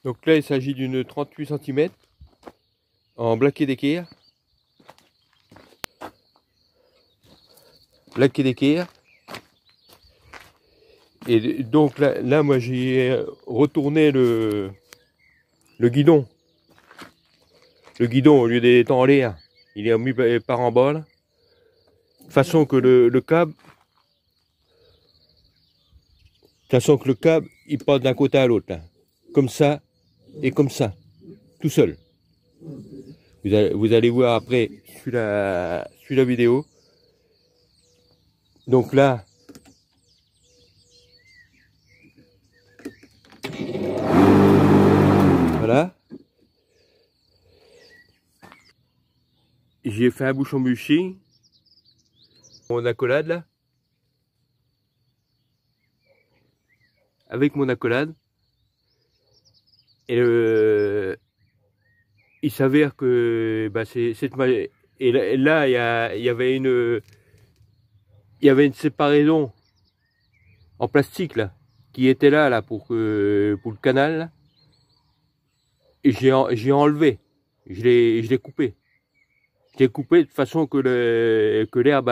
Donc là, il s'agit d'une 38 cm en black d'équerre. Black d'équerre. Et donc là moi j'ai retourné le guidon. Le guidon, au lieu d'être en l'air, il est mis par en bas, là, de façon que le câble, il passe d'un côté à l'autre, là. Comme ça et comme ça, tout seul. Vous allez voir après sur la vidéo. Donc là, voilà. J'ai fait un bouchon bushing. Mon accolade là. Avec mon accolade. Et il s'avère que bah, et là il y avait une séparaison en plastique là qui était là pour le canal là. Et j'ai enlevé, je l'ai coupé. Je l'ai coupé de façon que l'herbe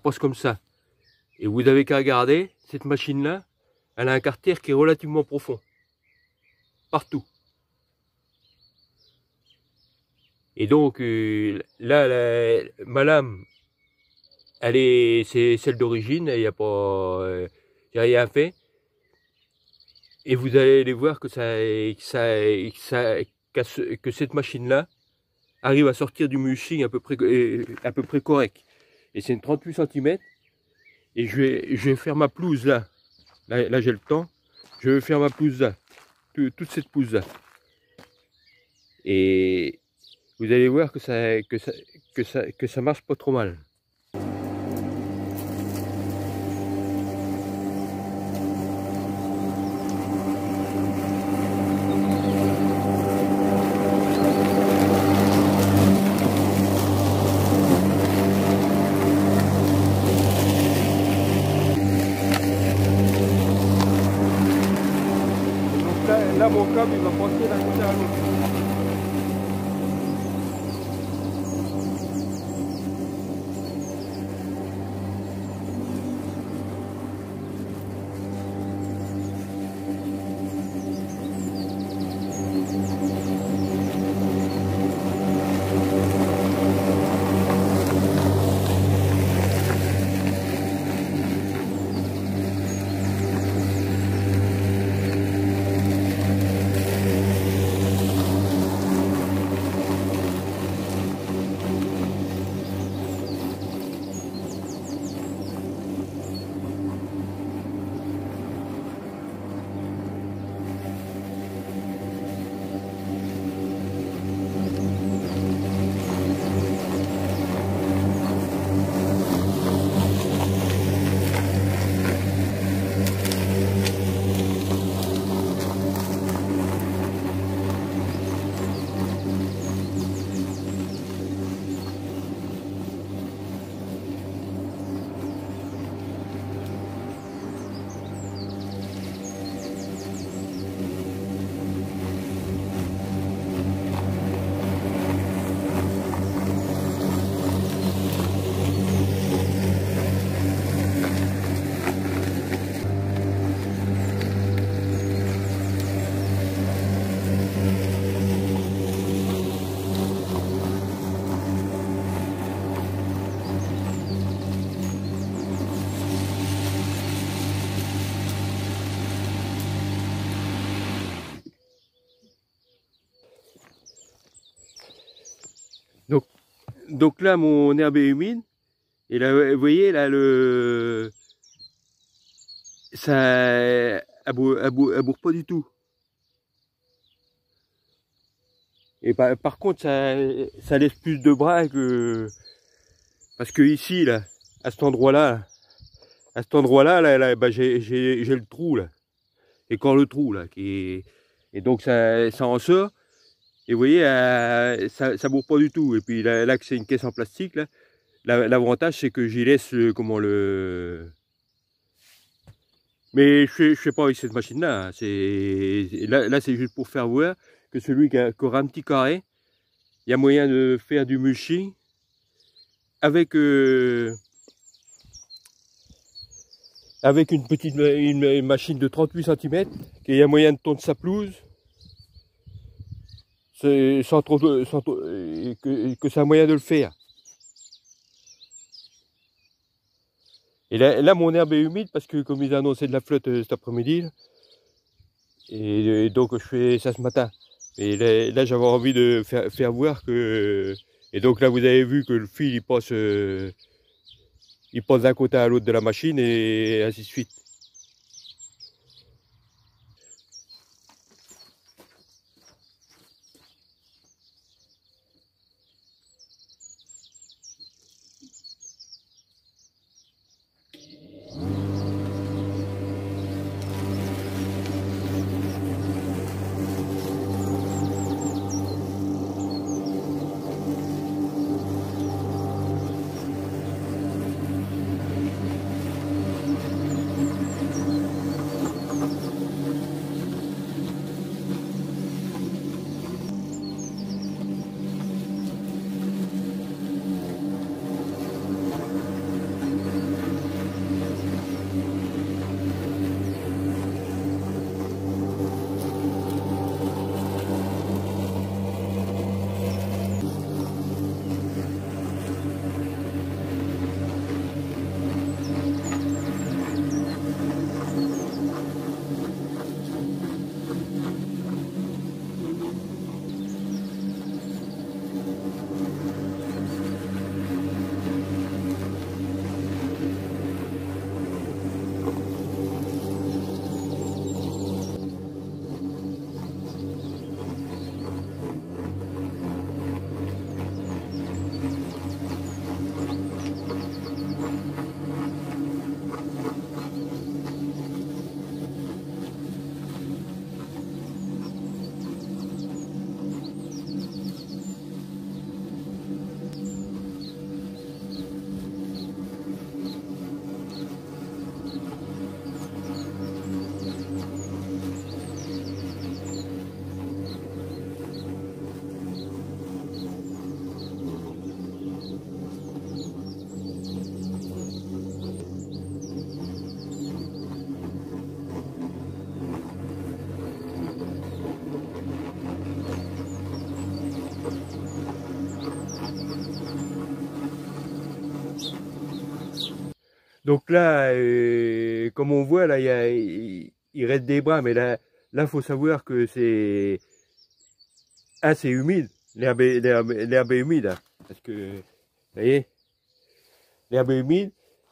passe comme ça. Et vous avez qu'à regarder, cette machine là, elle a un carter qui est relativement profond. Partout. Et donc là, ma lame, c'est celle d'origine, il n'y a pas, j'ai rien fait. Et vous allez voir que que cette machine-là arrive à sortir du mulching à peu près correct. Et c'est une 38 cm. Et je vais faire ma pelouse là. Là j'ai le temps. Je vais faire ma pelouse là. Toute cette pelouse là. Et vous allez voir que ça marche pas trop mal. Là mon câble il va passer d'un côté à l'autre. Donc là, mon herbe est humide. Et là, vous voyez, là, ça, elle bourre pas du tout. Et par contre, ça laisse plus de bras que... Parce que ici, là, à cet endroit-là, là, bah, j'ai le trou, là. Et quand le trou, là, et donc ça en sort. Et vous voyez, ça bourre pas du tout. Et puis là que c'est une caisse en plastique, là, l'avantage c'est que j'y laisse comment Mais je fais pas avec cette machine-là. Hein. Là c'est juste pour faire voir que celui qui aura un petit carré, il y a moyen de faire du mulching avec une machine de 38 cm, qu'il y a moyen de tondre sa pelouse, que c'est un moyen de le faire. Et là, mon herbe est humide parce que comme ils ont annoncé de la flotte cet après-midi, et donc je fais ça ce matin. Et là j'avais envie de faire voir que... Et donc là vous avez vu que le fil il passe d'un côté à l'autre de la machine et ainsi de suite. Donc là, comme on voit, là, il reste des bras, mais là, faut savoir que c'est assez humide. L'herbe est humide, hein, parce que, vous voyez, l'herbe est humide.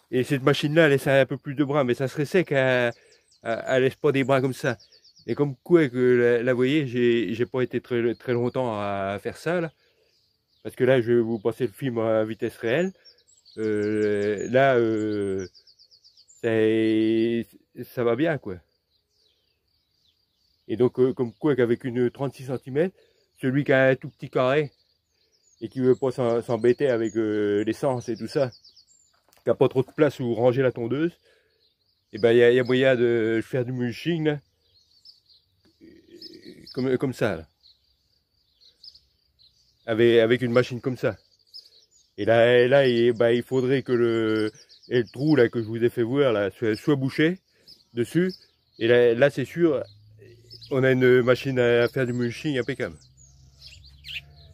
Et cette machine-là, elle laisse un peu plus de bras, mais ça serait sec, elle laisse pas des bras comme ça. Et comme quoi que là, vous voyez, j'ai pas été très longtemps à faire ça, là, parce que là, je vais vous passer le film à vitesse réelle. Là, ça va bien, quoi. Et donc, comme quoi qu'avec une 36 cm, celui qui a un tout petit carré et qui veut pas s'embêter avec l'essence et tout ça, qui a pas trop de place où ranger la tondeuse, et ben il y a moyen de faire du mulching là, comme ça, là. Avec une machine comme ça. Et là il faudrait que le trou là que je vous ai fait voir là soit bouché dessus. Et là c'est sûr, on a une machine à faire du mulching impeccable.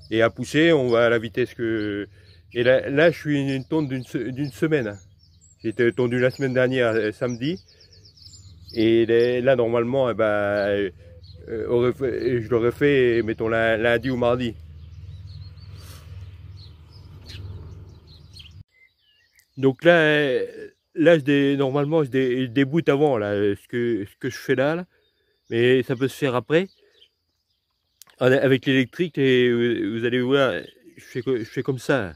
Et à pousser, on va à la vitesse que... Et là je suis une tonde d'une semaine. Hein. J'ai été tondu la semaine dernière, samedi. Et là normalement, je l'aurais fait, mettons, lundi ou mardi. Donc là, normalement, je déboute avant là, ce que je fais là, mais ça peut se faire après. Avec l'électrique, et vous allez voir, je fais comme ça.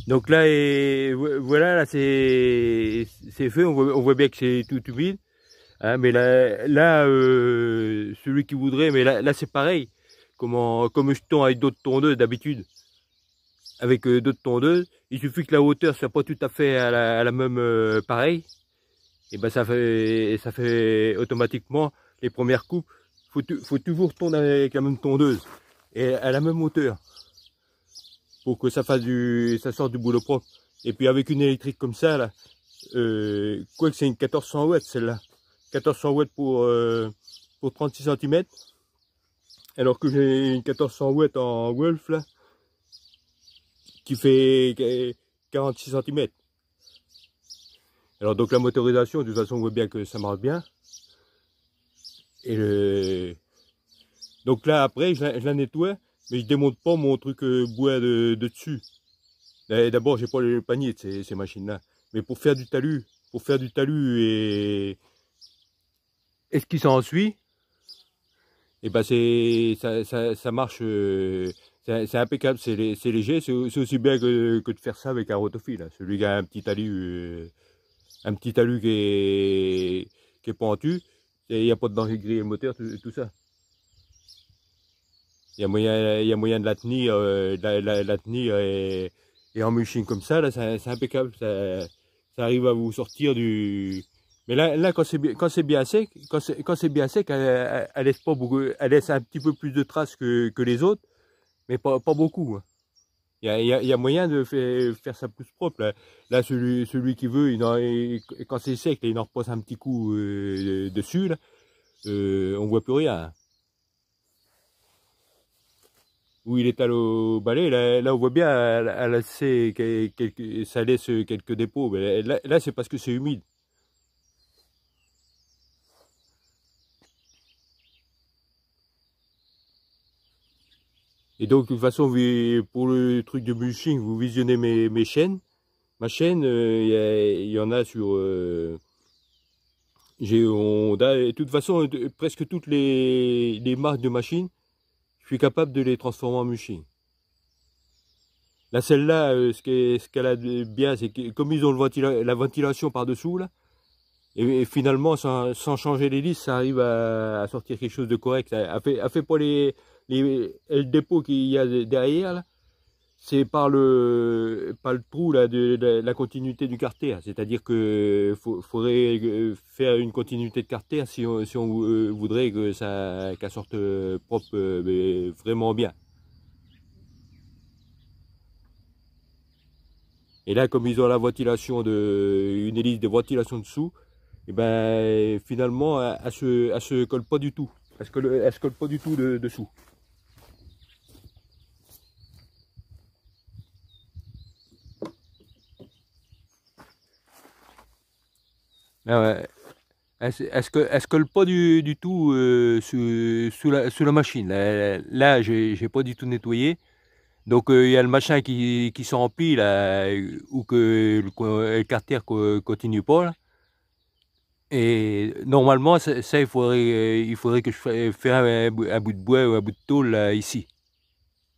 Donc là, voilà, là c'est fait, on voit bien que c'est tout humide. Hein, mais là celui qui voudrait, mais là c'est pareil. Comme je tond avec d'autres tondeuses d'habitude, avec d'autres tondeuses, il suffit que la hauteur soit pas tout à fait à la même pareil, et ben ça fait automatiquement les premières coupes. Faut toujours tondre avec la même tondeuse et à la même hauteur pour que ça sorte du boulot propre. Et puis avec une électrique comme ça là, quoi que c'est une 1400 watts celle-là, 1400 watts pour 36 cm, alors que j'ai une 1400 watts en Wolf là qui fait 46 cm. Alors donc la motorisation, de toute façon on voit bien que ça marche bien. Et donc là après je la nettoie, mais je démonte pas mon truc bois de dessus. D'abord j'ai pas le panier de ces machines là, mais pour faire du talus, et ce qui s'ensuit, et ben ça marche, c'est impeccable, c'est léger, c'est aussi bien que de faire ça avec un rotophile, hein. Celui qui a un petit talus qui est pentu, et il n'y a pas de danger de griller le moteur, tout ça. Il y a moyen de la tenir, la tenir et en mulching comme ça, là, c'est impeccable, ça arrive à vous sortir du... Mais là quand c'est bien sec, elle laisse pas beaucoup, elle laisse un petit peu plus de traces que les autres, mais pas beaucoup, hein. Il y a moyen de faire ça plus propre. Là celui qui veut, quand c'est sec, il en repose un petit coup dessus, là, on voit plus rien, hein. Où il étale au balai, là on voit bien, ça laisse quelques dépôts, mais là c'est parce que c'est humide. Et donc de toute façon, pour le truc de mulching, vous visionnez mes chaînes. Ma chaîne, il y en a sur... de toute façon, presque toutes les marques de machines, je suis capable de les transformer en mulching. Là, celle-là, ce qu'elle a de bien, c'est que comme ils ont la ventilation par-dessous, là, et finalement, sans changer l'hélice, ça arrive à sortir quelque chose de correct. Elle fait pas le dépôt qu'il y a derrière, là, c'est par le trou là, de la continuité du carter. C'est-à-dire que faudrait faire une continuité de carter si on voudrait que qu'elle sorte propre, mais vraiment bien. Et là, comme ils ont la ventilation une hélice de ventilation dessous, et ben finalement, elle se colle pas du tout. Elle se colle pas du tout dessous. Ah ouais. Elle se colle pas du tout sous la machine. Là j'ai pas du tout nettoyé. Donc il y a le machin qui se remplit là, ou que le carter continue pas là. Et normalement ça il faudrait que je fasse un bout de bois ou un bout de tôle là, ici,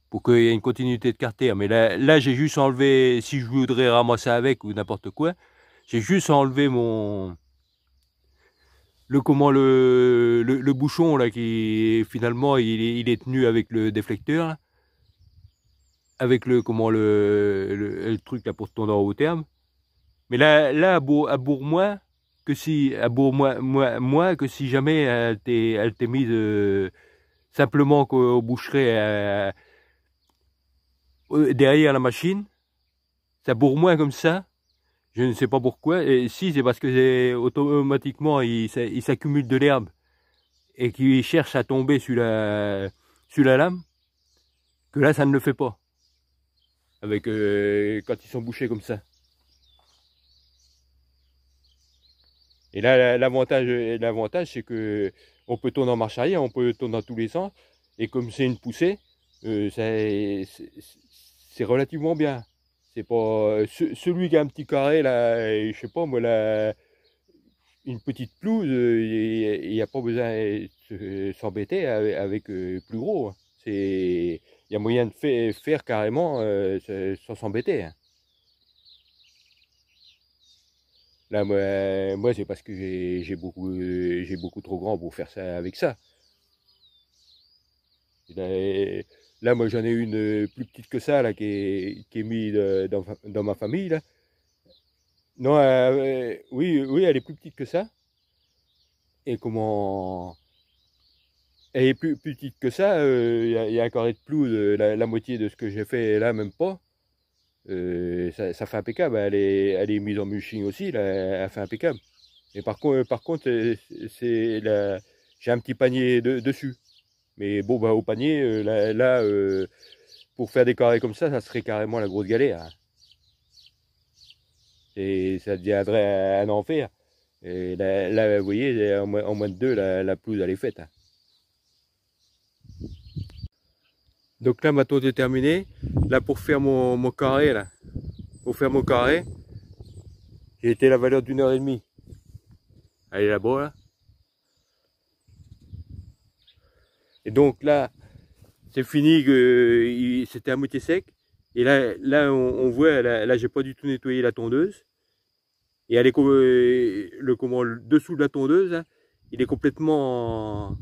pour qu'il y ait une continuité de carter. Mais là j'ai juste enlevé, si je voudrais ramasser avec ou n'importe quoi, j'ai juste enlevé le bouchon là, qui finalement il est tenu avec le déflecteur là, avec le truc là pour tourner en haut terme. Mais là à Bourg-moi, que si jamais elle t'est mise simplement au boucheret derrière la machine, ça Bourg-moi comme ça. Je ne sais pas pourquoi. Et si, c'est parce que automatiquement il s'accumule de l'herbe et qui cherche à tomber sur la lame, que là ça ne le fait pas avec quand ils sont bouchés comme ça. Et là l'avantage c'est que on peut tourner en marche arrière, on peut tourner dans tous les sens, et comme c'est une poussée, c'est relativement bien. C'est pas celui qui a un petit carré là, je sais pas moi là, une petite pelouse, il n'y a pas besoin de s'embêter avec plus gros, hein. Il y a moyen de faire carrément sans s'embêter, hein. Là, moi c'est parce que j'ai beaucoup trop grand pour faire ça avec ça. Et là, moi j'en ai une plus petite que ça là qui est mise dans ma famille là. Non, oui, oui, elle est plus petite que ça. Et comment elle est plus petite que ça, y a un carré de clous de la moitié de ce que j'ai fait là, même pas. Ça fait impeccable. Elle est mise en mulching aussi, là, elle fait impeccable. Et par contre, j'ai un petit panier dessus. Mais bon, bah, au panier, pour faire des carrés comme ça serait carrément la grosse galère, hein. Et ça deviendrait un enfer. Et là, vous voyez, en moins de deux, la pelouse, elle est faite, hein. Donc là, ma tonte est terminée. Là, pour faire mon carré, là, pour faire mon carré, j'ai été la valeur d'1 h 30. Elle est là-bas, là. Et donc là, c'est fini, que c'était à moitié sec. Et là on voit, là j'ai pas du tout nettoyé la tondeuse. Et elle est le dessous de la tondeuse, hein, il est complètement,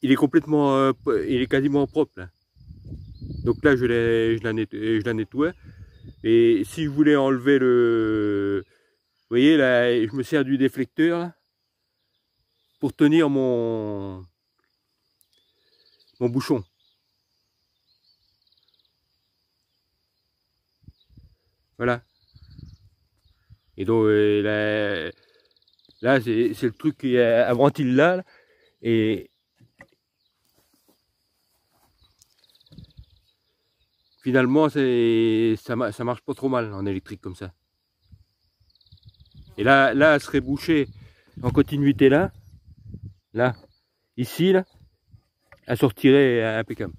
il est quasiment propre, là. Donc là je la nettoie. Et si je voulais enlever vous voyez là, je me sers du déflecteur là, pour tenir mon bouchon. Voilà. Et donc là c'est le truc qui est à ventile là, et finalement ça marche pas trop mal en électrique comme ça. Et là elle serait bouchée en continuité là, ici là, elle sortirait impeccable.